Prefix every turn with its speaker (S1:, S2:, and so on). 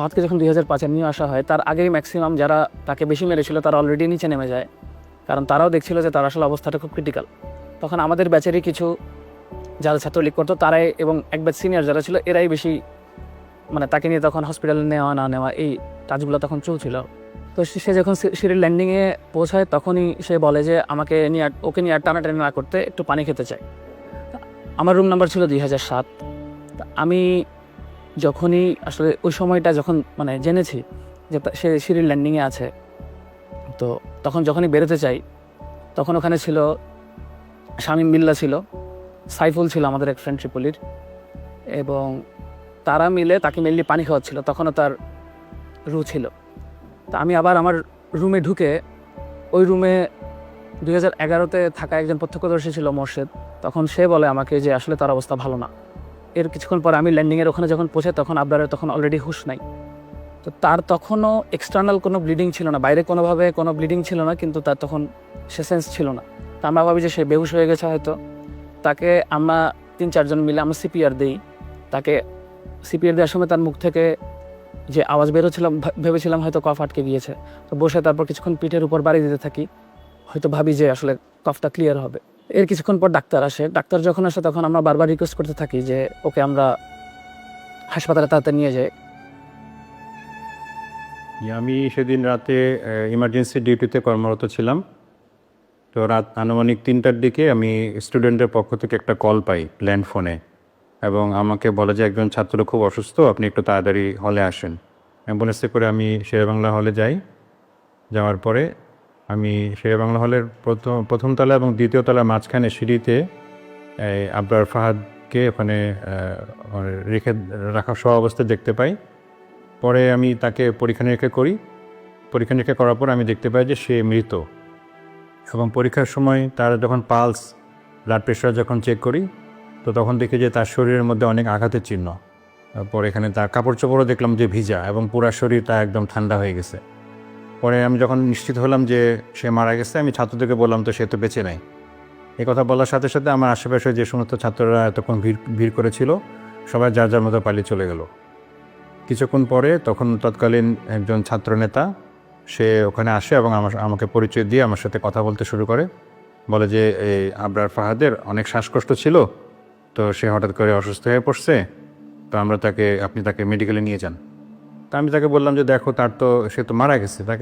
S1: ফাহাদকে যখন 2005-এ নিয়ে আসা হয় তার আগেই ম্যাক্সিমাম যারা তাকে বেশি মেরেছিল তারা অলরেডি নিচে নেমে যায়, কারণ তারাও দেখছিল যে তার আসলে অবস্থাটা খুব ক্রিটিক্যাল। তখন আমাদের ব্যাচেরই কিছু যারা ছাত্রলীগ করতো তারাই এবং এক ব্যাচ সিনিয়র যারা ছিল এরাই বেশি মানে তাকে নিয়ে তখন হসপিটালে নেওয়া না নেওয়া এই কাজগুলো তখন চলছিল। তো সে যখন সিঁড়ির ল্যান্ডিংয়ে পৌঁছায় তখনই সে বলে যে আমাকে নিয়ে ওকে নিয়ে আর টানাটানি না করতে একটু পানি খেতে চাই। আমার রুম নাম্বার ছিল 2007। আমি যখনই আসলে ওই সময়টা যখন মানে জেনেছি যে সে সিঁড়ির ল্যান্ডিংয়ে আছে, তো তখন যখনই বেরোতে চাই তখন ওখানে ছিল শামীম বিল্লাহ ছিল, সাইফুল ছিল আমাদের এক ফ্রেন্ড ট্রিপলির, এবং তারা মিলে তাকে মেনলি পানি খাওয়াচ্ছিল। তখনও তার রু ছিল। তা আমি আবার আমার রুমে ঢুকে ওই রুমে 2011-তে থাকা একজন প্রত্যক্ষদর্শী ছিল মোর্শেদ, তখন সে বলে আমাকে যে আসলে তার অবস্থা ভালো না। এর কিছুক্ষণ পর আমি ল্যান্ডিংয়ের ওখানে যখন পৌঁছে তখন আবরারের তখন অলরেডি হুঁশ নাই। তো তার তখনও এক্সটার্নাল কোনো ব্লিডিং ছিল না, বাইরে কোনোভাবে কোনো ব্লিডিং ছিল না, কিন্তু তার তখন সে সেন্স ছিল না। তা আমরা ভাবি যে সে বেহুশ হয়ে গেছে হয়তো। তাকে আমরা 3-4 জন মিলে আমরা সিপিআর দিই। তাকে সিপিআর দেওয়ার সময় তার মুখ থেকে যে আওয়াজ বেরোচ্ছিলাম ভেবেছিলাম হয়তো কফ আটকে গিয়েছে। তো বসে তারপর কিছুক্ষণ পিঠের উপর বাড়ি দিতে থাকি, হয়তো ভাবি যে আসলে কফটা ক্লিয়ার হবে। এর কিছুক্ষণ পর ডাক্তার আসে। ডাক্তার যখন আসে তখন আমরা বারবার রিকোয়েস্ট করতে থাকি যে ওকে আমরা হাসপাতালে তাড়াতাড়ি নিয়ে যাই।
S2: আমি সেদিন রাতে ইমার্জেন্সি ডিউটিতে কর্মরত ছিলাম। তো রাত আনুমানিক 3টার দিকে আমি স্টুডেন্টের পক্ষ থেকে একটা কল পাই ল্যান্ড ফোনে, এবং আমাকে বলে যে একজন ছাত্র খুব অসুস্থ, আপনি একটু তাড়াতাড়ি হলে আসেন। অ্যাম্বুলেন্সে করে আমি শেরেবাংলা হলে যাই। যাওয়ার পরে আমি শেরেবাংলা হলের প্রথম তলা এবং দ্বিতীয় তলার মাঝখানে সিঁড়িতে আবরার ফাহাদকে ওখানে রেখে রাখা সহ অবস্থায় দেখতে পাই। পরে আমি তাকে পরীক্ষা নিরীক্ষা করি। পরীক্ষা নিরীক্ষা করার পর আমি দেখতে পাই যে সে মৃত, এবং পরীক্ষার সময় তার যখন পালস, ব্লাড প্রেশার যখন চেক করি, তো তখন দেখি যে তার শরীরের মধ্যে অনেক আঘাতের চিহ্ন। তারপর এখানে তার কাপড় চোপড়ও দেখলাম যে ভিজা, এবং পুরা শরীর তার একদম ঠান্ডা হয়ে গেছে। পরে আমি যখন নিশ্চিত হলাম যে সে মারা গেছে, আমি ছাত্রদেরকে বললাম তো সে তো বেঁচে নাই। এই কথা বলার সাথে সাথে আমার আশেপাশে যে সমস্ত ছাত্ররা এতক্ষণ ভিড় করেছিল সবাই যার যার মতো পালিয়ে চলে গেল। কিছুক্ষণ পরে তখন তৎকালীন একজন ছাত্রনেতা সে ওখানে আসে এবং আমাকে পরিচয় দিয়ে আমার সাথে কথা বলতে শুরু করে। বলে যে এই আবরার ফাহাদের অনেক শ্বাসকষ্ট ছিল, তো সে হঠাৎ করে অসুস্থ হয়ে পড়ছে, তো আপনি তাকে মেডিকেলে নিয়ে যান। তা আমি তাকে বললাম যে দেখো, সে তো মারা গেছে, তাকে